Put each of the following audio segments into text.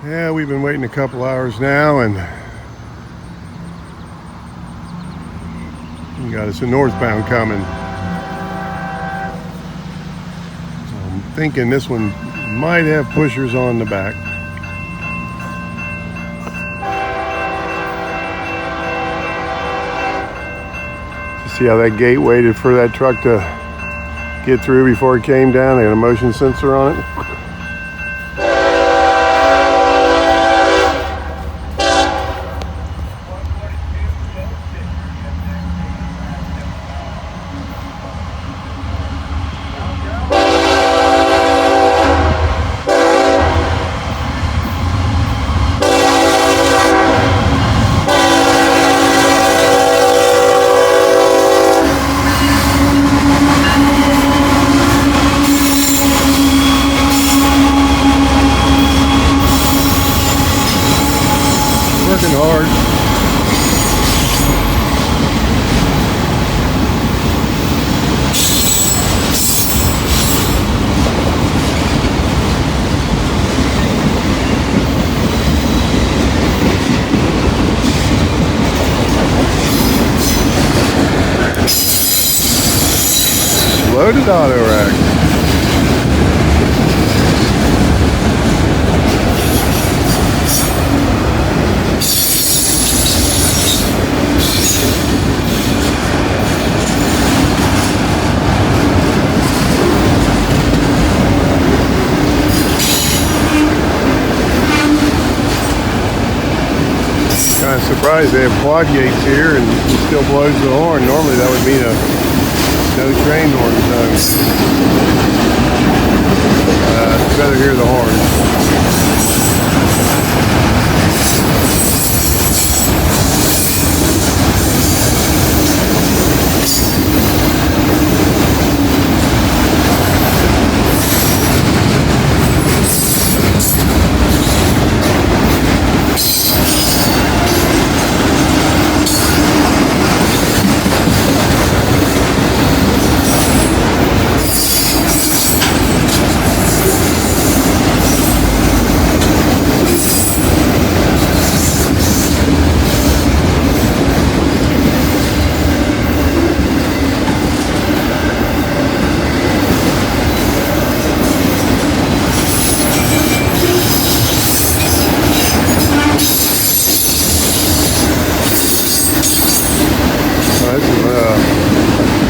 Yeah, we've been waiting a couple hours now, and you got us a northbound coming. So I'm thinking this one might have pushers on the back. See how that gate waited for that truck to get through before it came down? They got a motion sensor on it. Working hard. Loaded auto rack. Kind of surprised they have quad gates here and he still blows the horn. Normally that would mean a no train horn zone. It's better hear the horn.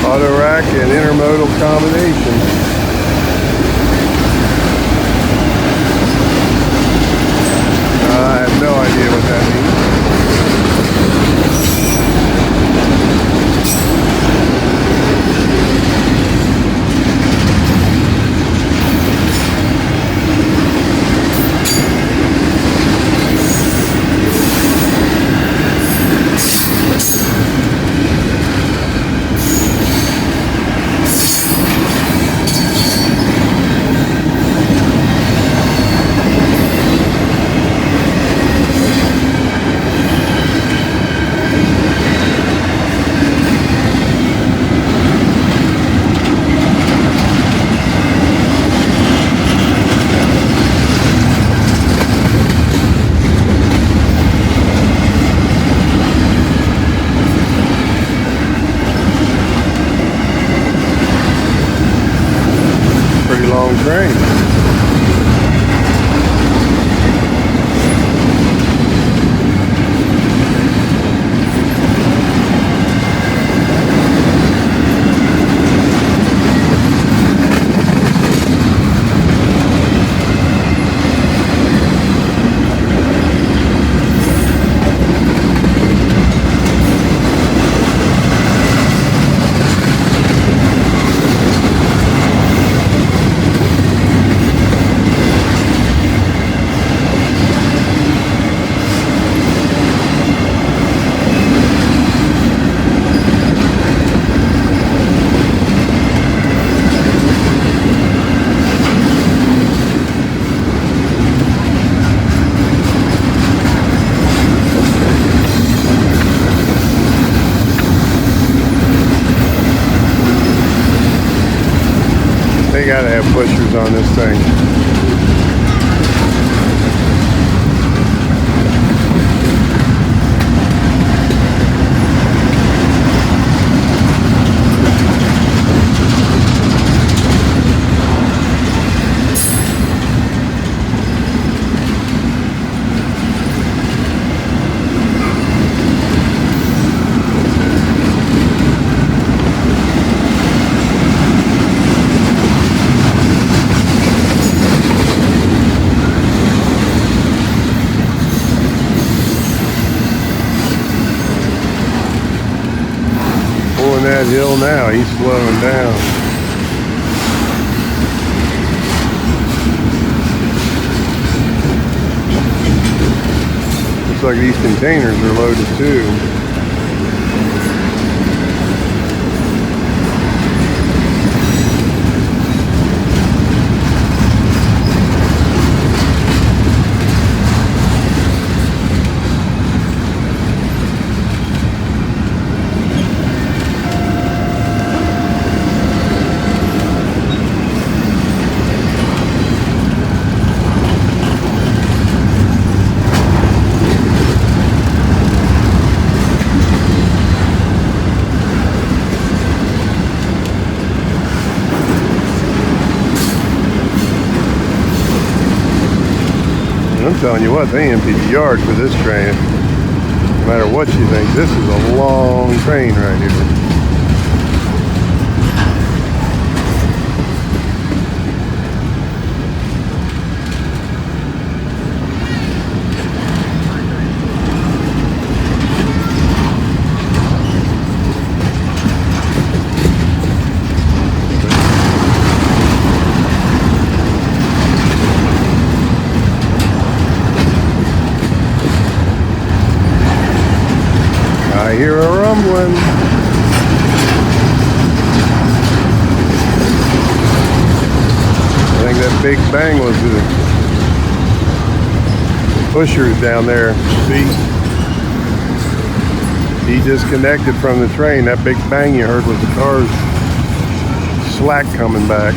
Auto rack and intermodal combination. I have no idea what that means. Long train. They gotta have pushers on this thing. that hill now. He's slowing down. Looks like these containers are loaded too. I'm telling you what, they emptied the yard for this train. No matter what you think, this is a long train right here. I hear a rumbling. I think that big bang was the pushers down there. See? He disconnected from the train. That big bang you heard was the car's slack coming back.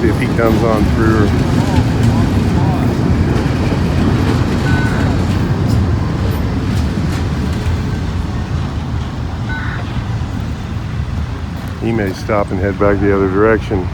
If he comes on through. He may stop and head back the other direction.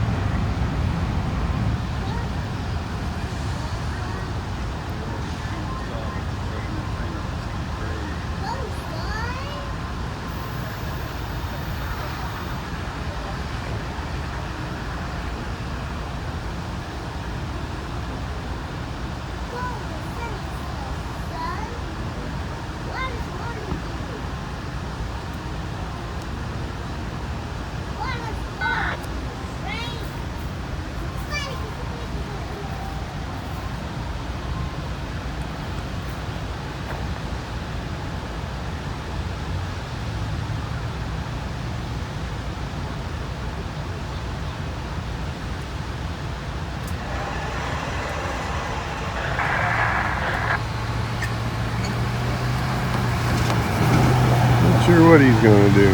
Sure what he's going to do.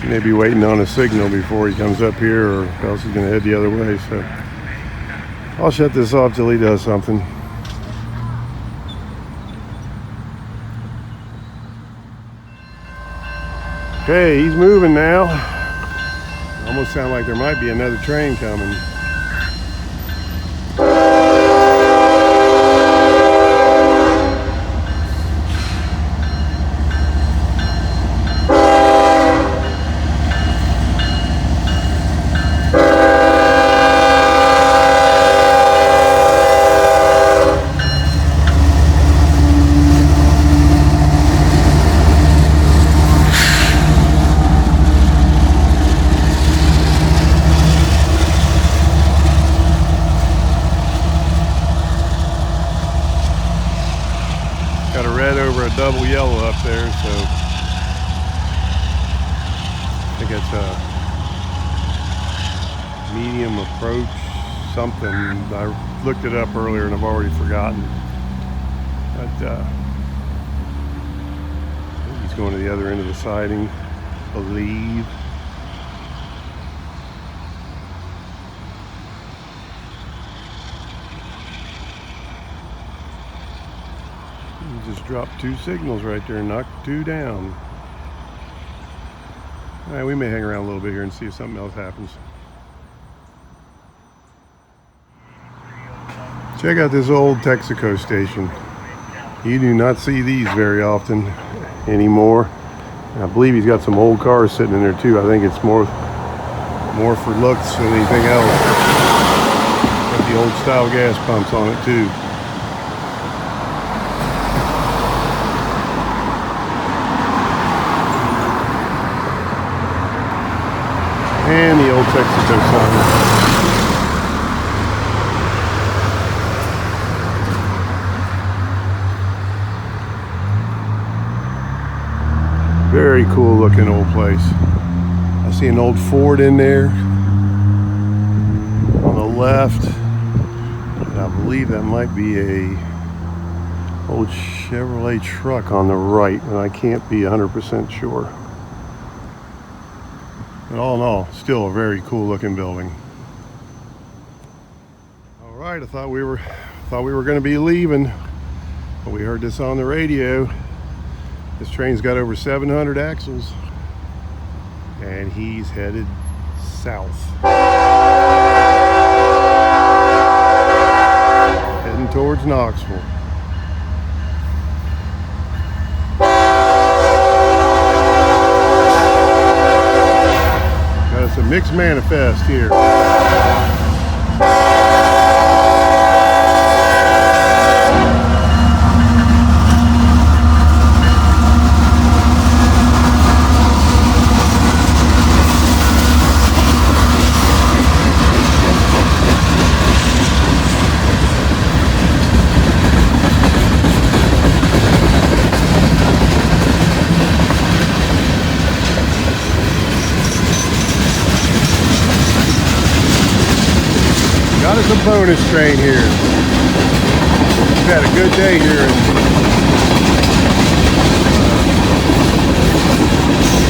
He may be waiting on a signal before he comes up here, or else he's going to head the other way. So I'll shut this off till he does something. Okay, he's moving now. Almost sound like there might be another train coming. Got a red over a double yellow up there, so I think it's a medium approach something. I looked it up earlier and I've already forgotten. But I think he's going to the other end of the siding, I believe. Just dropped two signals right there and knocked two down. All right, we may hang around a little bit here and see if something else happens. Check out this old Texaco station. You do not see these very often anymore. And I believe he's got some old cars sitting in there too. I think it's more for looks than anything else. Got the old style gas pumps on it too. And the old Texaco sign. Very cool looking old place. I see an old Ford in there on the left. And I believe that might be a old Chevrolet truck on the right, and I can't be 100% sure. But all in all, still a very cool looking building. All right, I thought we were going to be leaving, but we heard this on the radio. This train's got over 700 axles, and he's headed south. Heading towards Knoxville. Got us a mixed manifest here. Got us a bonus train here. We've had a good day here in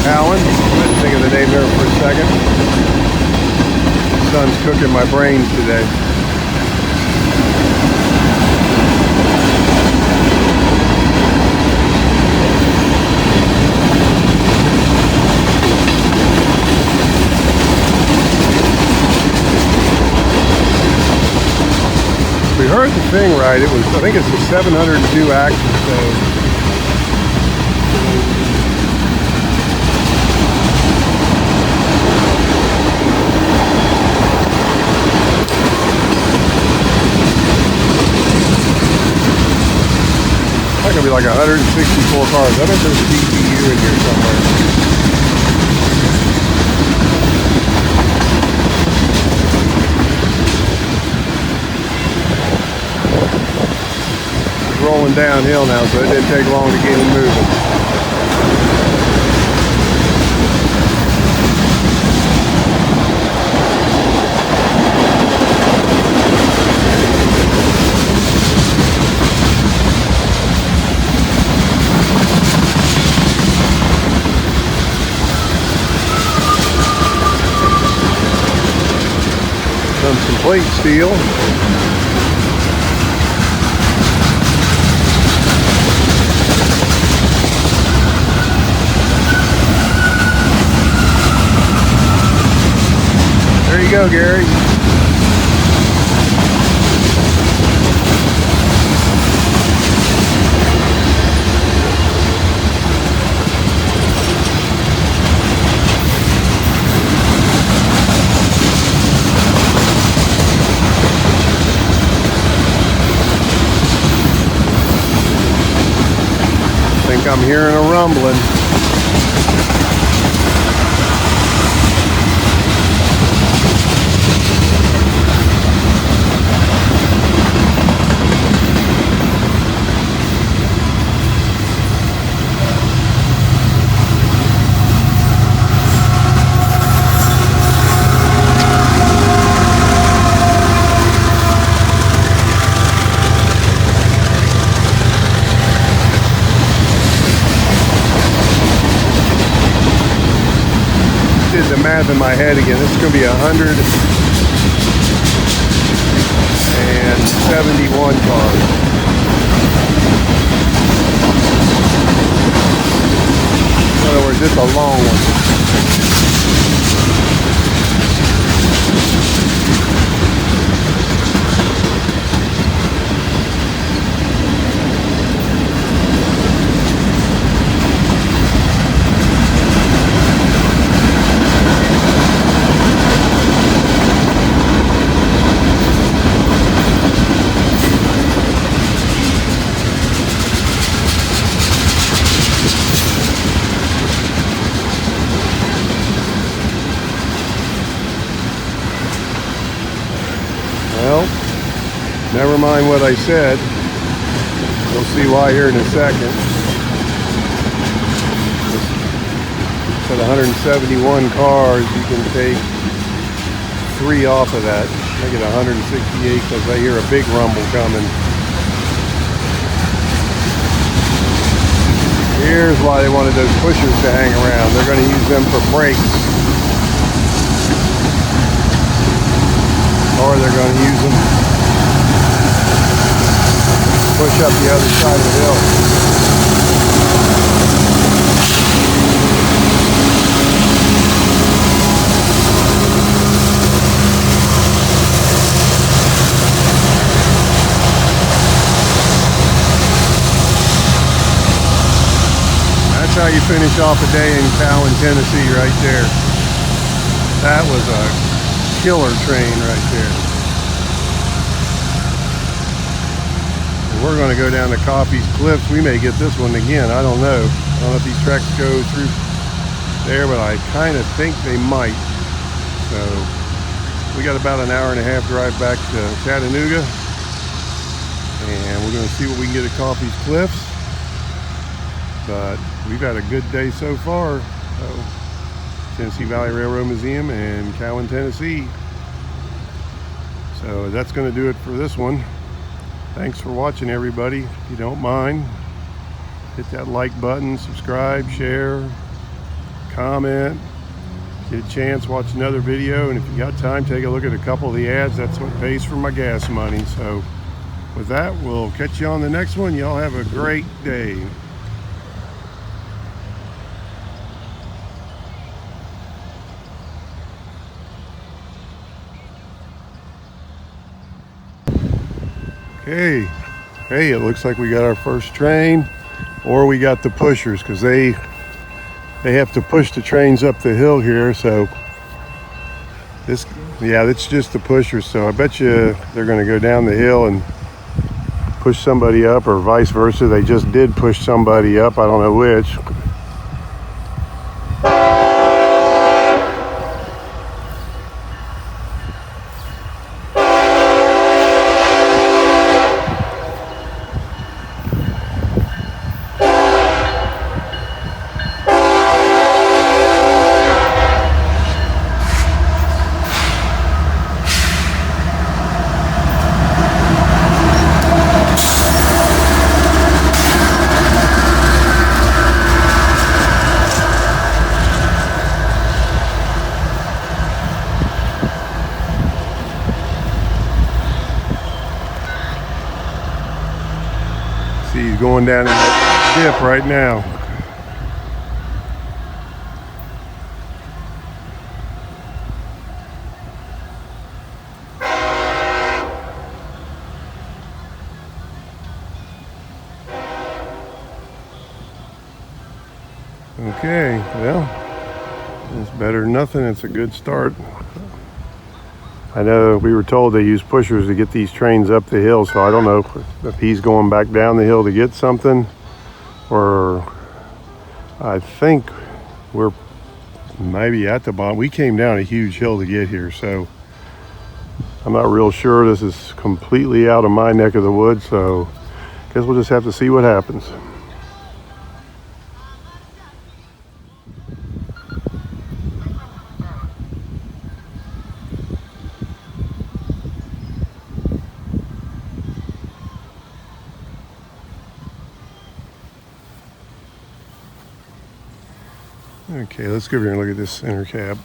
Cowan. I had to think of the name there for a second. The sun's cooking my brains today. We heard the thing right. It was, I think it's a 702 axle, so that could be like 164 cars. I bet there's a DPU in here somewhere. Rolling downhill now, so it didn't take long to get him moving. Done some plate steel. There you go, Gary. I think I'm hearing a rumbling. Did the math in my head again. This is going to be 171 cars. In other words, it's a long one. Well, never mind what I said. You'll see why here in a second. At 171 cars, you can take 3 off of that. Make it 168 because I hear a big rumble coming. Here's why they wanted those pushers to hang around. They're going to use them for brakes. Or they're going to use them to push up the other side of the hill. That's how you finish off a day in Cowan, Tennessee right there. That was a killer train right there. And we're going to go down to Coffey's Cliffs. We may get this one again. I don't know. I don't know if these tracks go through there, but I kind of think they might. So we got about an hour and a half drive back to Chattanooga, and we're going to see what we can get at Coffey's Cliffs. But we've had a good day so far. So, Tennessee Valley Railroad Museum in Cowan, Tennessee. So that's going to do it for this one. Thanks for watching, everybody. If you don't mind, hit that like button, subscribe, share, comment. Get a chance, watch another video, and if you got time, take a look at a couple of the ads. That's what pays for my gas money. So with that, we'll catch you on the next one. Y'all have a great day. Hey, it looks like we got our first train, or we got the pushers, because they have to push the trains up the hill here. So this, yeah, that's just the pushers. So I bet you they're going to go down the hill and push somebody up, or vice versa. They just did push somebody up. I don't know which. See, he's going down in that dip right now. Okay, well, it's better than nothing. It's a good start. I know we were told they use pushers to get these trains up the hill, so I don't know if he's going back down the hill to get something, or I think we're maybe at the bottom. We came down a huge hill to get here, so I'm not real sure. This is completely out of my neck of the woods, so I guess we'll just have to see what happens. Okay, let's go over here and look at this center cab.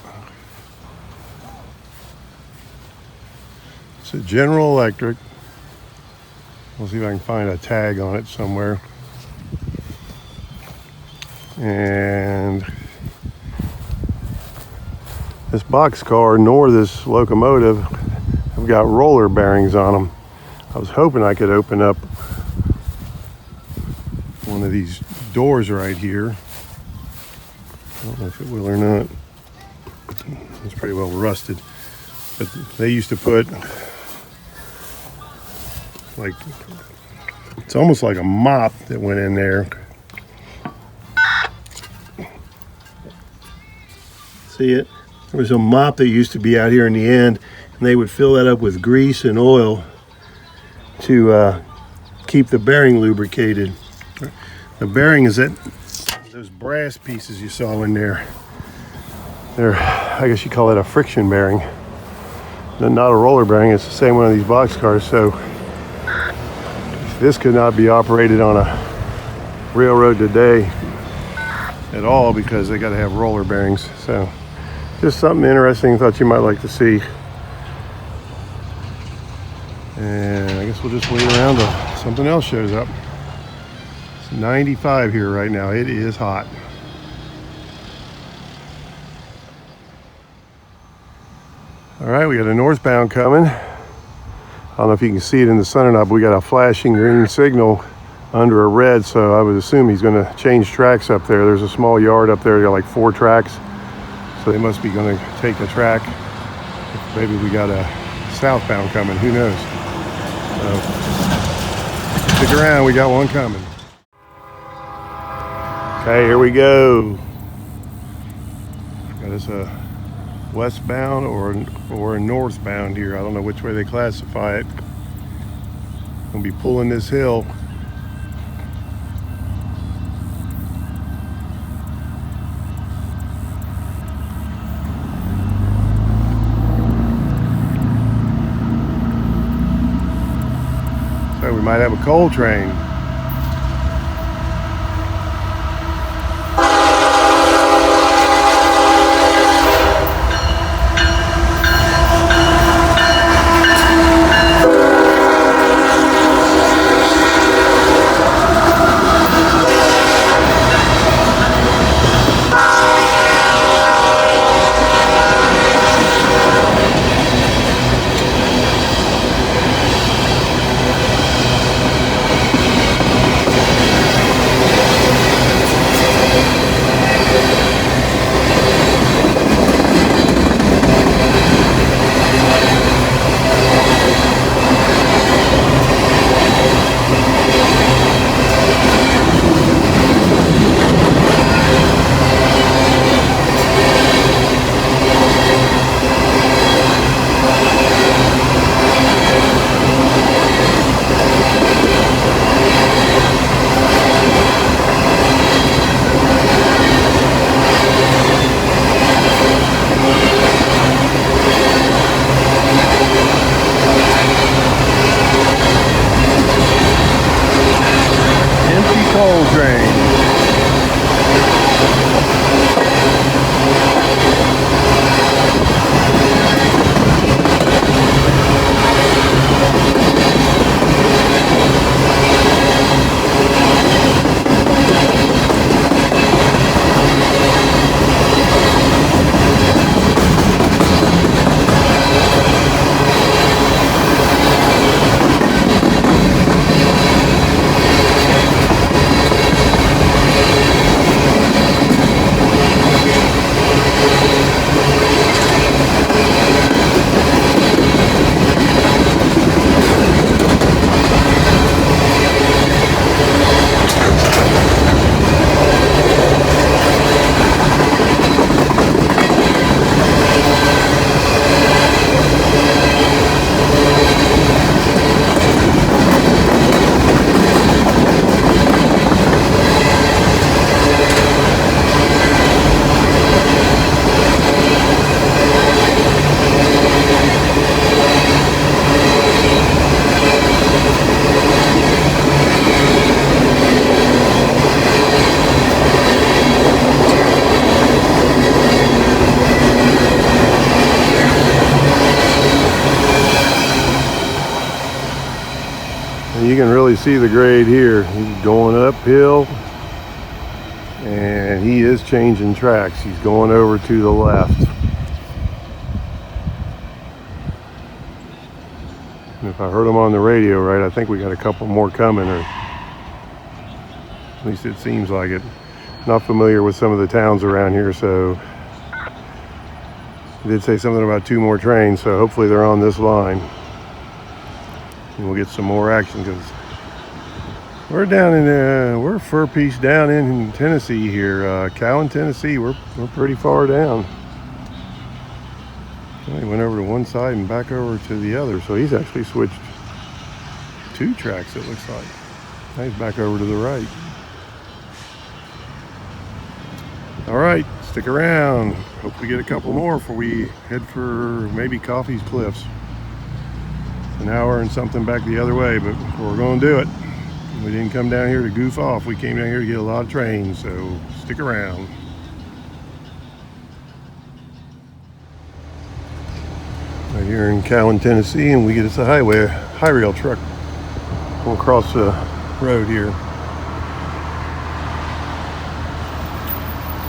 It's a General Electric. We'll see if I can find a tag on it somewhere. And this box car nor this locomotive have got roller bearings on them. I was hoping I could open up one of these doors right here. I don't know if it will or not. It's pretty well rusted. But they used to put, like, it's almost like a mop that went in there. See it? There was a mop that used to be out here in the end, and they would fill that up with grease and oil to keep the bearing lubricated. The bearing is that those brass pieces you saw in there. They're, I guess you call it a friction bearing. Not a roller bearing, it's the same one of these box cars. So this could not be operated on a railroad today at all because they got to have roller bearings. So just something interesting, thought you might like to see. And I guess we'll just wait around till something else shows up. It's 95 here right now. It is hot. All right, we got a northbound coming. I don't know if you can see it in the sun or not, but we got a flashing green signal under a red, so I would assume he's going to change tracks up there. There's a small yard up there. They got like 4 tracks, so they must be going to take a track. Maybe we got a southbound coming. Who knows? So stick around. We got one coming. Okay, here we go. Got us a westbound or a northbound here. I don't know which way they classify it. Gonna be pulling this hill. So we might have a coal train. You can really see the grade here. He's going uphill and he is changing tracks. He's going over to the left. if I heard them on the radio right, I think we got a couple more coming, or at least it seems like it. Not familiar with some of the towns around here, so I did say something about 2 more trains, so hopefully they're on this line. And we'll get some more action, because we're down in we're a fur piece down in Tennessee here, Cowan, Tennessee. We're pretty far down. Well, he went over to one side and back over to the other, so he's actually switched 2 tracks, it looks like. Now he's back over to the right. All right, stick around. Hope we get a couple more before we head for maybe Coffee's Cliffs. An hour and something back the other way, but we're going to do it. We didn't come down here to goof off. We came down here to get a lot of trains, so stick around. Right here in Cowan, Tennessee, and we get us a high rail truck going across the road here.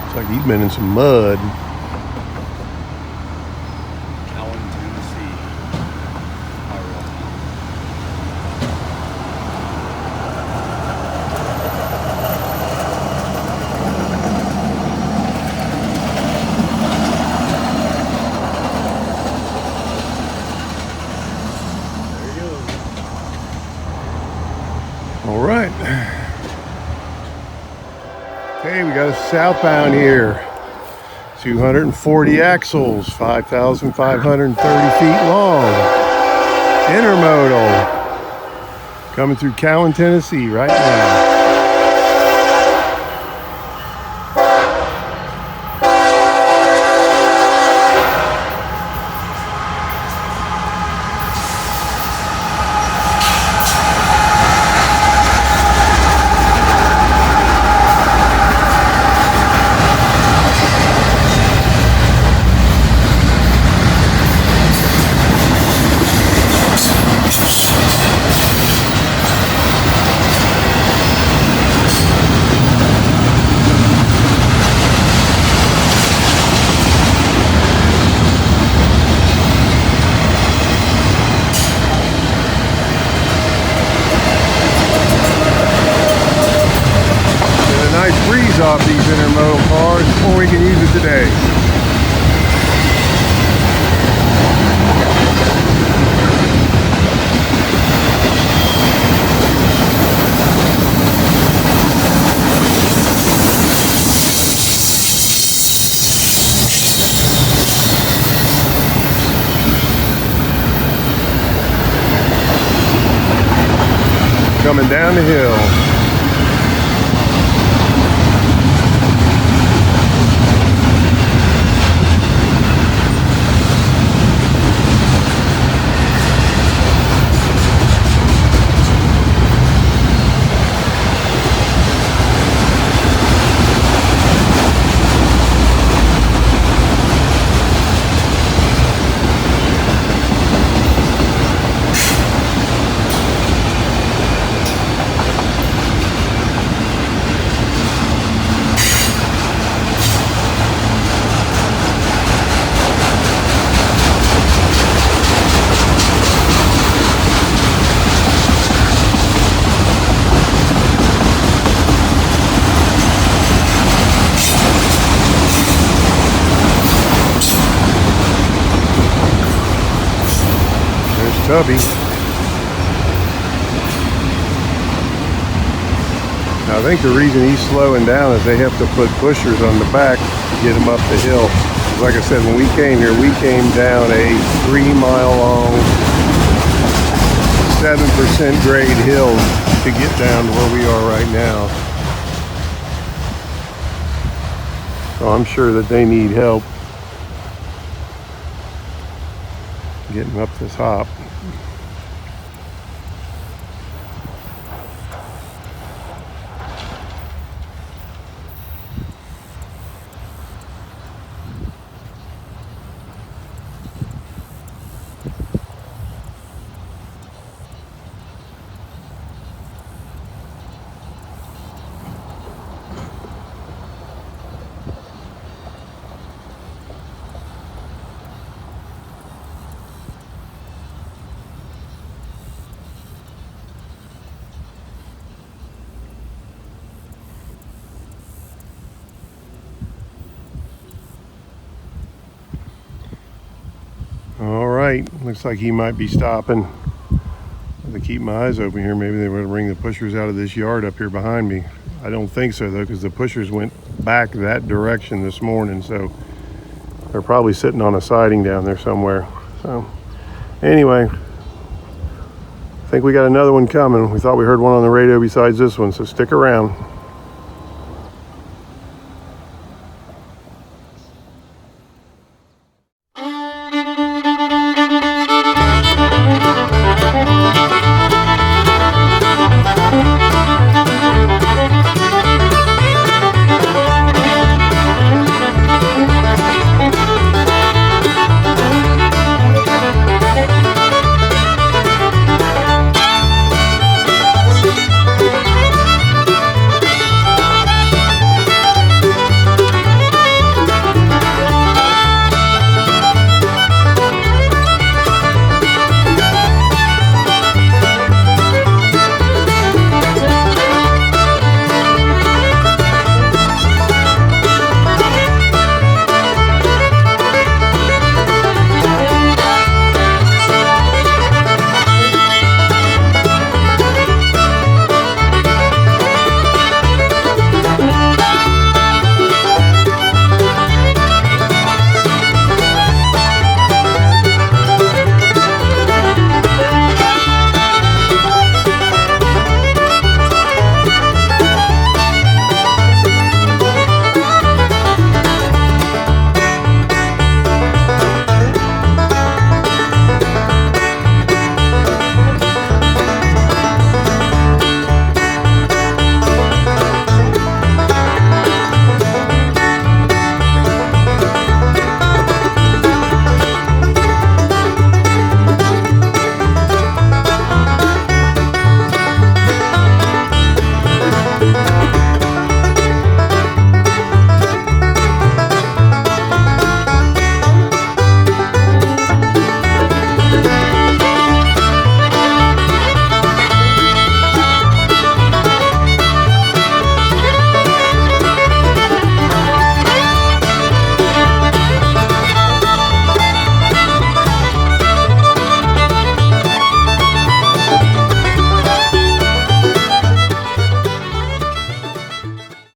Looks like he's been in some mud. Cowan, Tennessee. All right. Okay, we got a southbound here. 240 axles, 5,530 feet long. Intermodal. Coming through Cowan, Tennessee right now. Off these intermodal cars before we can use it today. Coming down the hill. Tubby. Now, I think the reason he's slowing down is they have to put pushers on the back to get him up the hill. Like I said, when we came here, we came down a 3-mile long, 7% grade hill to get down to where we are right now. So I'm sure that they need help getting up this hop. right. Looks like he might be stopping. I have to keep my eyes open here. Maybe they were going to bring the pushers out of this yard up here behind me. I don't think so, though, because the pushers went back that direction this morning. So they're probably sitting on a siding down there somewhere. So anyway, I think we got another one coming. We thought we heard one on the radio besides this one, so stick around.